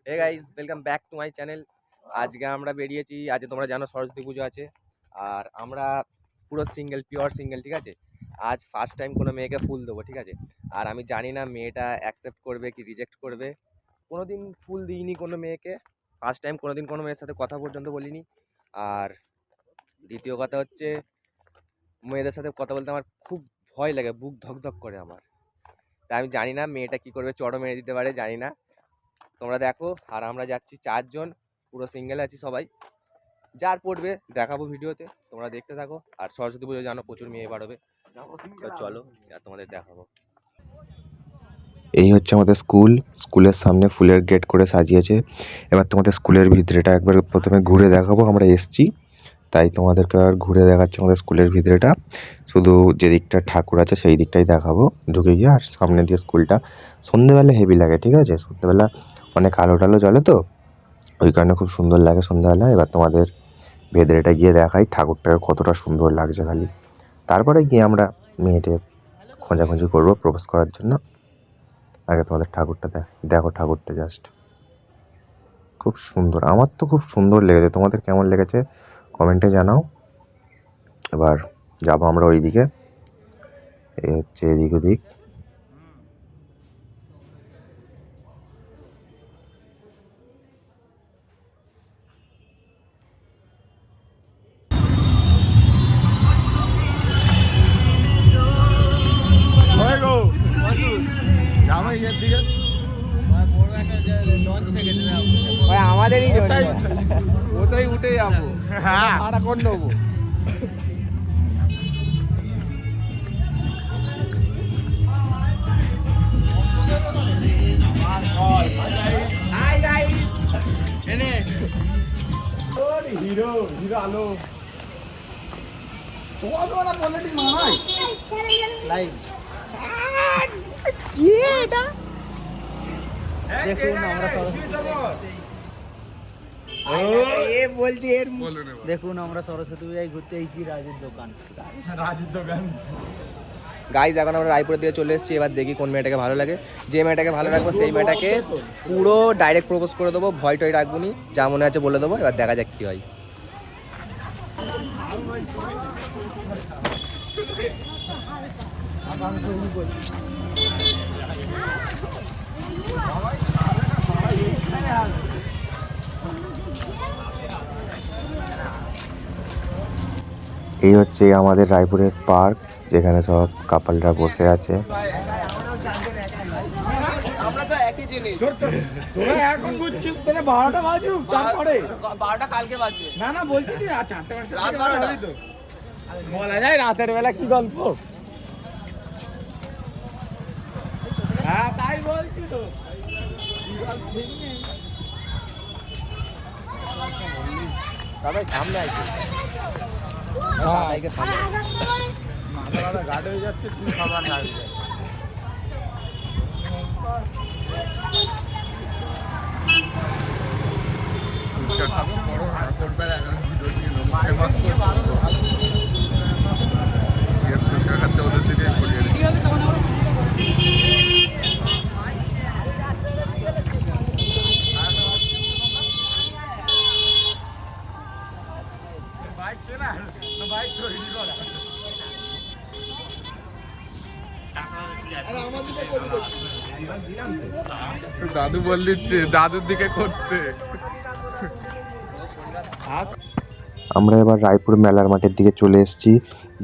Hey guys, welcome back to my channel. আজকে আমরা বেরিয়েছি, আজকে তোমরা জানো সরস্বতী পুজো আছে। আর আমরা পুরো সিঙ্গেল, পিওর সিঙ্গেল, ঠিক আছে। আজ ফার্স্ট টাইম কোনো মেয়েকে ফুল দেবো, ঠিক আছে। আর আমি জানি না মেয়েটা অ্যাকসেপ্ট করবে কি রিজেক্ট করবে। কোনোদিন ফুল দিইনি কোনো মেয়েকে, ফার্স্ট টাইম কোনোদিন কোনো মেয়ের সাথে কথা পর্যন্ত বলিনি। আর দ্বিতীয় কথা হচ্ছে, মেয়েদের সাথে কথা বলতে আমার খুব ভয় লাগে, বুক ধকধক করে আমার। তাই আমি জানি না মেয়েটা কী করবে, চড়ও মেরে দিতে পারে, জানি না। তোমরা দেখো। আর আমরা যাচ্ছি 4 জন, পুরো সিঙ্গেল আছি সবাই। যার পড়বে দেখাবো ভিডিওতে, তোমরা দেখতে থাকো। আর সরস্বতী পুজো জানো প্রচুর মেয়ে বাড়বে, তো চলো আর তোমাদের দেখাবো। এই হচ্ছে আমাদের স্কুলের সামনে ফুলের গেট করে সাজিয়েছে। এবার তোমাদের স্কুলের ভিতরেটা একবার প্রথমে ঘুরে দেখাবো। আমরা এসছি তাই তোমাদেরকে আর ঘুরে দেখাচ্ছি আমাদের স্কুলের ভিতরেটা। শুধু যে দিকটা ঠাকুর আছে সেই দিকটাই দেখাবো ঢুকে গিয়ে। আর সামনে দিয়ে স্কুলটা সন্ধ্যেবেলা হেভি লাগে, ঠিক আছে। সন্ধ্যেবেলা অনেক আলো টালো জ্বলে, তো ওই কারণে খুব সুন্দর লাগে সন্ধ্যাবেলা। এবার তোমাদের ভেতরেটা গিয়ে দেখাই ঠাকুরটাকে কতটা সুন্দর লাগছে খালি। তারপরে গিয়ে আমরা মেয়েটে খোঁজাখুঁজি করবো প্রপোজ করার জন্য। আগে তোমাদের ঠাকুরটা দেখো ঠাকুরটা জাস্ট খুব সুন্দর। আমার তো খুব সুন্দর লেগেছে, তোমাদের কেমন লেগেছে কমেন্টে জানাও। এবার যাবো আমরা ওই দিকে। এই হচ্ছে এদিক ওদিক। আমাদেরই ওটাই উঠে যাবো, ভাড়া করে নেবো। হিরো হিরো আলো কি এটা? দেখুন আমরা দেখুন আমরা সরস্বতী পূজায় ঘুরতে এসেছি রাজুর দোকান। গাইজ, এখন আমরা রায়পুরের দিকে চলে এসেছি। এবার দেখি কোন মেয়েটাকে ভালো লাগে। যে মেয়েটাকে ভালো রাখবো সেই মেয়েটাকে পুরো ডাইরেক্ট প্রপোজ করে দেবো, ভয় টয় রাখবো নি, যা মনে আছে বলে দেবো। এবার দেখা যাক কী হয়। এই হচ্ছে আমাদের রায়পুরের পার্ক, যেখানে সব কাপলরা বসে আছে। আমরা তো একই জিনিস। তোরা এখন বুঝছিস, তোরা 12টা বাজুক, তারপরে 12টা কালকে বাজবে। না না বলছি তুই 4টা রাত 12টা তো বলা যায় রাতের বেলা কি গল্প। হ্যাঁ তাই বলছি তো। সবাই সামনে আছে, সামনে মাথা গাড় হয়ে যাচ্ছে, তুই খাবার গাড়ি দাদু বল দিচ্ছে দাদুর দিকে করতে। আমরা এবার রায়পুর মেলার মাঠের দিকে চলে এসেছি,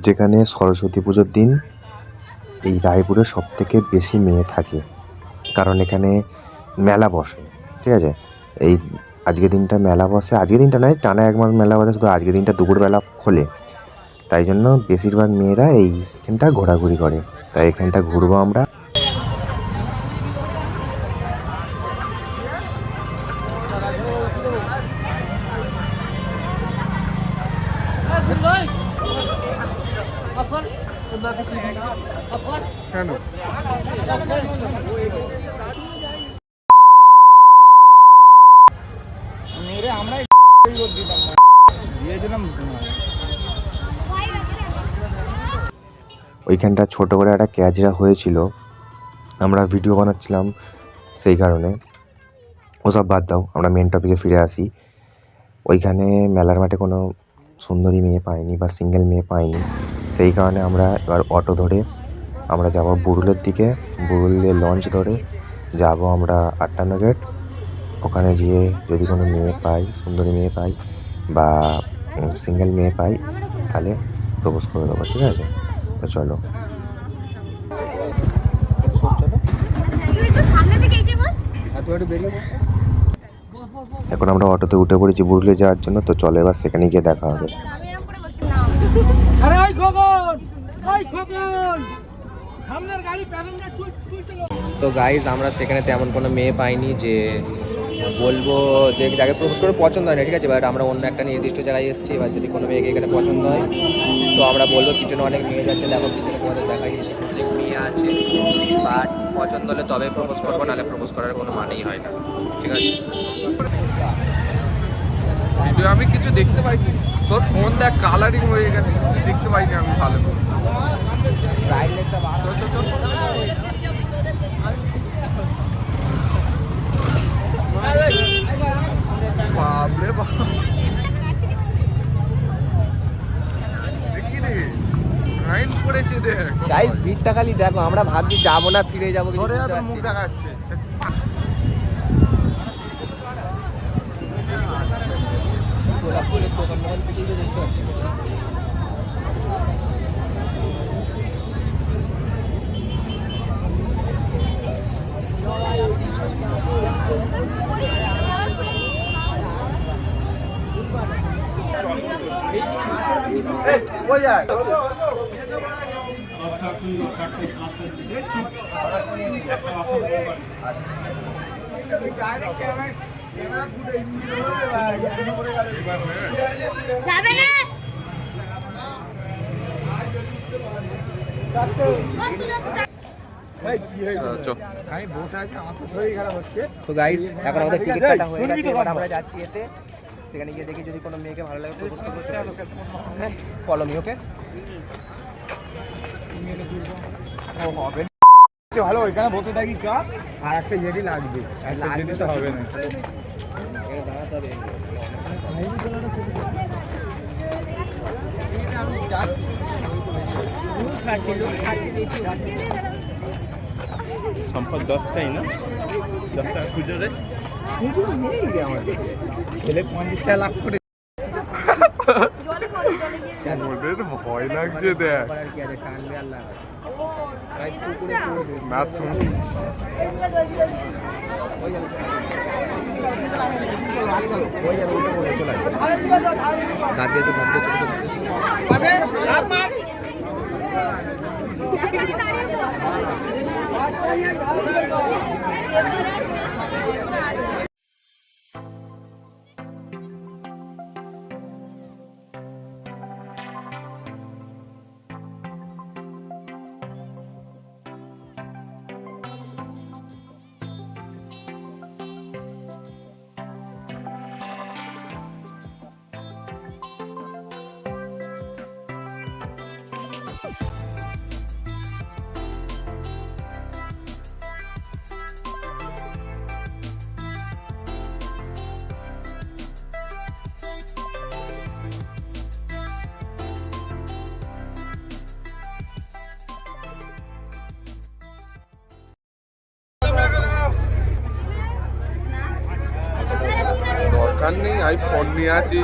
যেখানে সরস্বতী পুজোর দিন এই রায়পুরে সবথেকে বেশি মেয়ে থাকে, কারণ এখানে মেলা বসে, ঠিক আছে। এই আজকের দিনটা মেলা বসে, আজকের দিনটা নয় টানা 1 মাস মেলা বসে, শুধু আজকের দিনটা দুপুরবেলা খোলে। তাই জন্য বেশিরভাগ মেয়েরা এইখানটা ঘোরাঘুরি করে, তাই এখানটা ঘুরবো আমরা। কেন মেরে আমরা দিয়েছিলাম। ওইখানটা ছোটো করে একটা ক্যাচরা হয়েছিল, আমরা ভিডিও বানাচ্ছিলাম সেই কারণে। ওসব বাদ দাও, আমরা মেন টপিকে ফিরে আসি। ওইখানে মেলার মাঠে কোনো সুন্দরী মেয়ে পাইনি বা সিঙ্গেল মেয়ে পাইনি, সেই কারণে আমরা এবার অটো ধরে আমরা যাব বুরুলের দিকে। বুরুলের লঞ্চ ধরে যাব আমরা 58 গেট। ওখানে গিয়ে যদি কোনো মেয়ে পাই, সুন্দরী মেয়ে পাই বা সিঙ্গেল মেয়ে পাই, তাহলে প্রপোজ করে দেবো, ঠিক আছে? তো চলো। এখন আমরা অটোতে উঠে পড়েছি বুরুলে যাওয়ার জন্য, তো চলো এবার সেখানে গিয়ে দেখা হবে। তো গাইজ আমরা সেখানে তেমন কোনো মেয়ে পাইনি যে বলবো যে যাকে প্রপোজ করে পছন্দ হয় না, ঠিক আছে? বাট আমরা অন্য একটা নির্দিষ্ট জায়গায় এসেছি, এবার যদি কোনো মেয়েকে এখানে পছন্দ হয় তো আমরা বলবো পিছনে অনেক মেয়ে যাচ্ছে, দেখো পিছনে তোমাদের দেখাই অনেক মেয়ে আছে, বাট পছন্দ হলে তবে প্রপোজ করবো, নাহলে প্রপোজ করার কোনো মানেই হয় না, ঠিক আছে? ভিডিও আমি কিছু দেখতে পাইনি, তোর ফোন দেখ কালারিং হয়ে গেছে, কিছু দেখতে পাইনি আমি ভালো করে। ব্রাইটনেসটা চল, চল, চল। বাপরে বাপ, দেখি রে আইন পড়েছে দেখ। গাইজ ভিড়টা খালি দেখো, আমরা ভাবছি যাবো না ফিরে যাবো, কিন্তু ধরে বুঝতে মুখ পারছি না। দেখাচ্ছে। গোলাপফুলের দোকান মোকান কিছুই তো দেখতে পাচ্ছি না। যাবে না তো গাইস এখন আমাদের টিকিট কাটা হয়ে গেছে, এবার আমরা যাচ্ছি এতে, সেখানে গিয়ে দেখি যদি কোনো মেয়েকে ভালো লাগে প্রপোজ করবো। হ্যাঁ, ফলো মি, ওকে? ভালো ওইখানে বসে থাকি কা, আর একটা জেডি লাগবে, একটা জেডি তো হবে না। দাঁড়াতে হবে। সম্পদ 10 চাই না, 10 টাকা খুঁজো রে, ছেলে 50 টাকা লাখ করে জলে করো জলে গিয়ে ওদের ভয় লাগছে দেখ। করার কি আছে, কানবে আল্লাহ। না শুন, দাঁত দিয়েছে, দাঁত দিয়েছে। দরকার নেই, আমি ফোন নিয়ে আছি।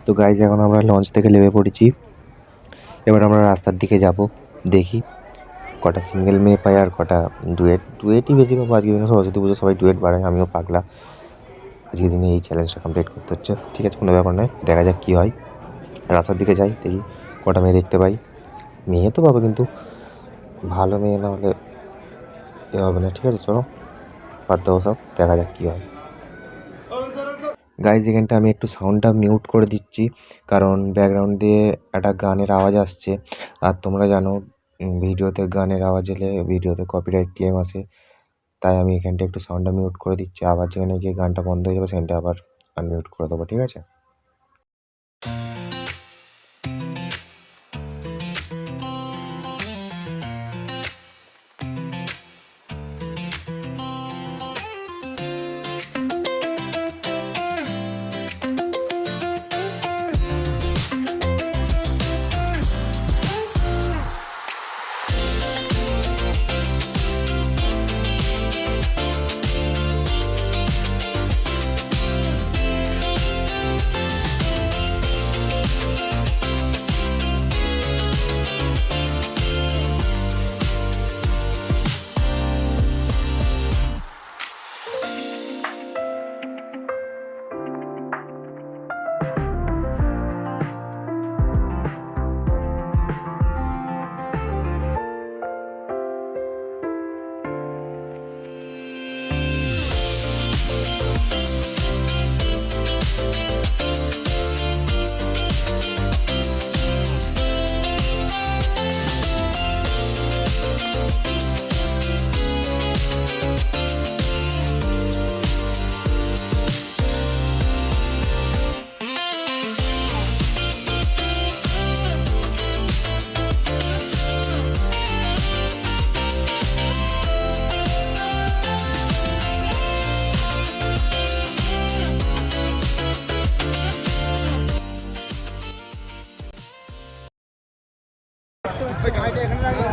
তো গাইজ এখন আমরা লঞ্চ থেকে নেমে পড়েছি, এবার আমরা রাস্তার দিকে যাব, দেখি কটা সিঙ্গেল মেয়ে পাই আর কটা ডুয়েটই বেশি পাবো। আজকের দিনে সরস্বতী পুজো, সবাই ডুয়েট বাড়ায়, আমিও পাগলা। আজকের দিনে এই চ্যালেঞ্জটা কমপ্লিট করতে হচ্ছে, ঠিক আছে? কোনো ব্যাপার নয়, দেখা যাক কী হয়। রাস্তার দিকে যাই, দেখি কটা মেয়ে দেখতে পাই। মেয়ে তো পাবো, কিন্তু ভালো মেয়ে না হলে এ হবে না, ঠিক আছে? চলো বাদ দাও সব, দেখা যাক কী হয়। গাইজ এখানটা আমি একটু সাউন্ডটা মিউট করে দিচ্ছি, কারণ ব্যাকগ্রাউন্ড দিয়ে একটা গানের আওয়াজ আসছে, আর তোমরা জানো ভিডিওতে গানের আওয়াজ এলে ভিডিওতে কপিরাইট ক্লেম আসে, তাই আমি এখানটা একটু সাউন্ডটা মিউট করে দিচ্ছি। আবার যেখানে গিয়ে গানটা বন্ধ হয়ে যাবে সেখানটা আবার আনমিউট করে দেবো, ঠিক আছে?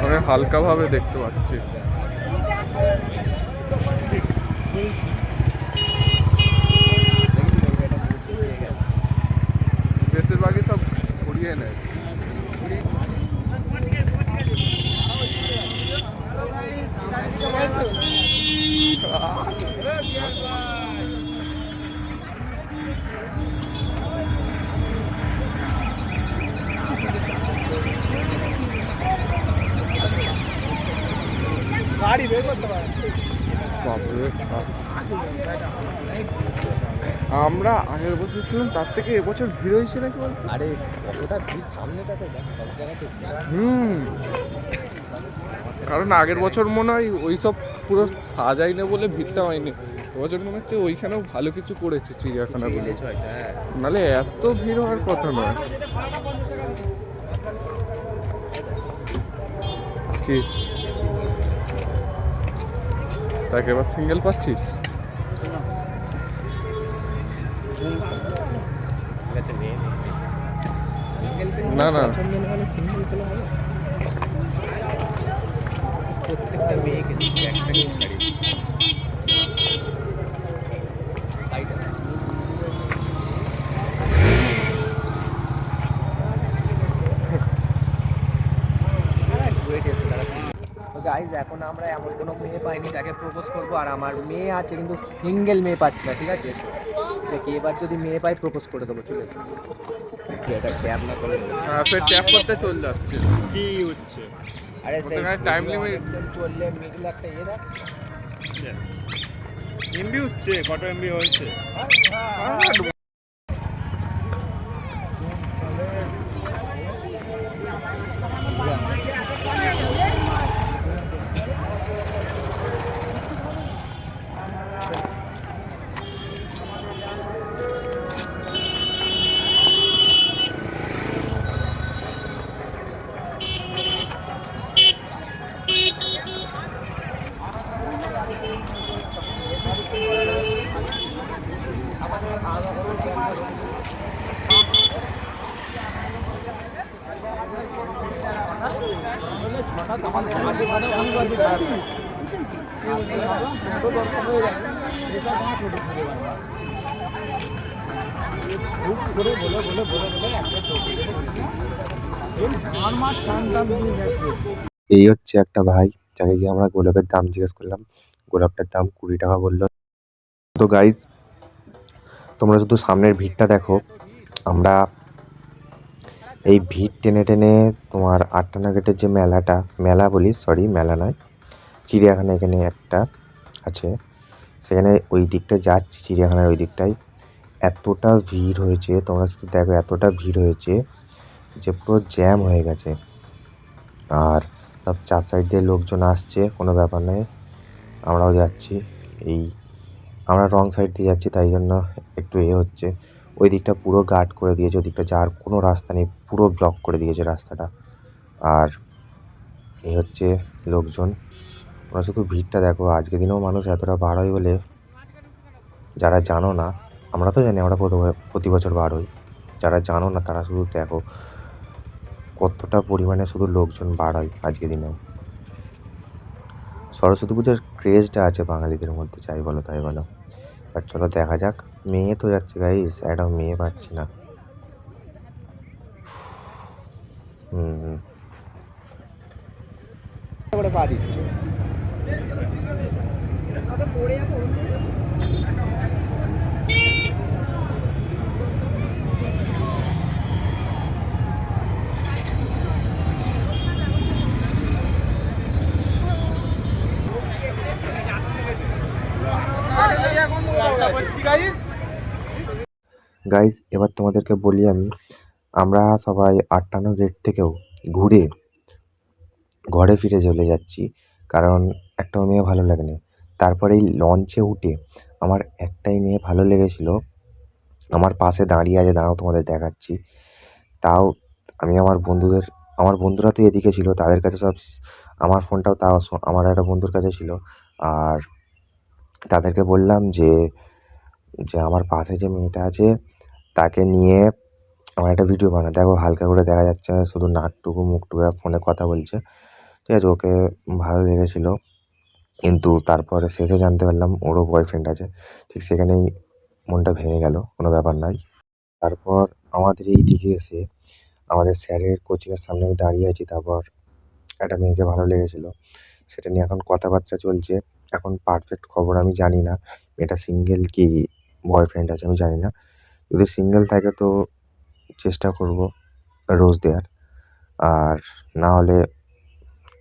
আমি হালকাভাবে দেখতে পাচ্ছি। বেশিরভাগই সব ঘুরিয়ে নেয়। বাপরে, আমরা আগের বছর ছিলাম তার থেকে এবছর ভিড় হয়েছে নাকি বল? আরে কতটা ভিড় সামনেটাতে দেখ, সব জায়গাতে ভিড়। কারণ আগের বছর মনে হয় ওই সব পুরো সাজাইনি বলে ভিড়টা হয়নি। এবছর মনে হচ্ছে ওইখানেও ভালো কিছু করেছে চিড়িয়াখানাগুলো, এনেছে হয়তো, হ্যাঁ। নাহলে এত ভিড় হওয়ার কথা নয়। কি তাকে এবার সিঙ্গেল পাচ্ছিস? ঠিক আছে, মেয়ে সিঙ্গেল না না, পছন্দ না হলে সিঙ্গেল তোলা হবে। প্রত্যেকটা মেয়েকে দিচ্ছি, একটা নিয়ে ছাড়ি। গাইজ এখন আমরা এমন কোনো মেয়ে পাইনি যাকে প্রপোজ করবো, আর আমার মেয়ে আছে কিন্তু সিঙ্গেল মেয়ে পাচ্ছি না, ঠিক আছে? দেখি এবার যদি মেয়ে পাই প্রপোজ করে দেবো, চলে এসো। এটা ট্যাপ না করে ফের ট্যাপ করতে চলে যাচ্ছে। কি হচ্ছে? আরে সেই টাইম লিমিট চললে মিডিল একটা ইয়ে দেখ। এমবি হচ্ছে, কত এমবি হয়েছে? এই হচ্ছে একটা ভাই, যাকে গিয়ে আমরা গোলাপের দাম জিজ্ঞেস করলাম। গোলাপটার দাম 20 টাকা বললো। তো গাইজ, তোমরা শুধু সামনের ভিড়টা দেখো। আমরা এই ভিড় টেনে টেনে তোমার আটটানা গেটের যে মেলা বলি, সরি মেলা নয়, চিড়িয়াখানা এখানে একটা আছে, সেখানে ওই দিকটায় যাচ্ছি, চিড়িয়াখানার ওই দিকটায়। এতটা ভিড় হয়েছে, তোমরা শুধু দেখো, এতটা ভিড় হয়েছে যে পুরো জ্যাম হয়ে গেছে। আর সব চার সাইড দিয়ে লোকজন আসছে, কোনো ব্যাপার নয়। আমরাও যাচ্ছি, আমরা রং সাইড দিয়ে যাচ্ছি, তাই জন্য একটু হচ্ছে। ওই দিকটা পুরো গার্ড করে দিয়েছে, ওই দিকটা যাওয়ার কোনো রাস্তা নেই, পুরো ব্লক করে দিয়েছে রাস্তাটা। আর এই হচ্ছে লোকজন, তোমরা শুধু ভিড়টা দেখো। আজকের দিনেও মানুষ এতটা বার হয় বলে, যারা জানো না, আমরা তো জানি, আমরা প্রতি বছর বার হই। যারা জানো না তারা শুধু দেখো কতটা পরিমাণে শুধু লোকজন বার হয় আজকের দিনেও। সরস্বতী পুজোর ক্রেজটা আছে বাঙালিদের মধ্যে, যাই বলো তাই বলো। আর চলো দেখা যাক। মেয়ে তো যাচ্ছে গাইস, একটা মেয়ে পাচ্ছি না। পা দিচ্ছে। গাইস, এবার তোমাদেরকে বলি আমরা সবাই আটটানা গেট থেকেও ঘুরে ঘরে ফিরে চলে যাচ্ছি, কারণ একটাও মেয়ে ভালো লাগেনি। তারপরে এই লঞ্চে উঠে আমার একটাই মেয়ে ভালো লেগেছিল, আমার পাশে দাঁড়িয়ে আছে, দাঁড়াও তোমাদের দেখাচ্ছি। তাও আমি আমার বন্ধুরা তো এদিকে ছিল, তাদের কাছে সব আমার ফোনটাও তাও আমার একটা বন্ধুর কাছে ছিল। আর তাদেরকে বললাম যে আমার পাশে যে মেয়েটা আছে তাকে নিয়ে আমার একটা ভিডিও বানা, দেখো হালকা করে দেখা যাচ্ছে শুধু নাকটুকু মুখটুকু আর ফোনে কথা বলছে, ঠিক আছে। ওকে ভালো লেগেছিলো, কিন্তু তারপরে শেষে জানতে পারলাম ওরও বয়ফ্রেন্ড আছে। ঠিক সেখানেই মনটা ভেঙে গেল, কোনো ব্যাপার নয়। তারপর আমাদের এই দিকে এসে আমাদের স্যারের কোচিংয়ের সামনে আমি দাঁড়িয়ে আছি, তারপর একটা মেয়েকে ভালো লেগেছিলো, সেটা নিয়ে এখন কথাবার্তা চলছে। এখন পারফেক্ট খবর আমি জানি না মেয়েটা সিঙ্গেল কি বয়ফ্রেন্ড আছে আমি জানি না। যদি সিঙ্গেল থাকে তো চেষ্টা করব রোজ দেওয়ার, আর না হলে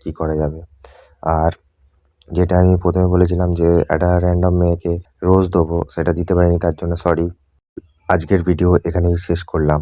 কী করা যাবে। আর যেটা আমি প্রথমে বলেছিলাম যে একটা র্যান্ডম মেয়েকে রোজ দেবো, সেটা দিতে পারিনি, তার জন্য সরি। আজকের ভিডিও এখানেই শেষ করলাম।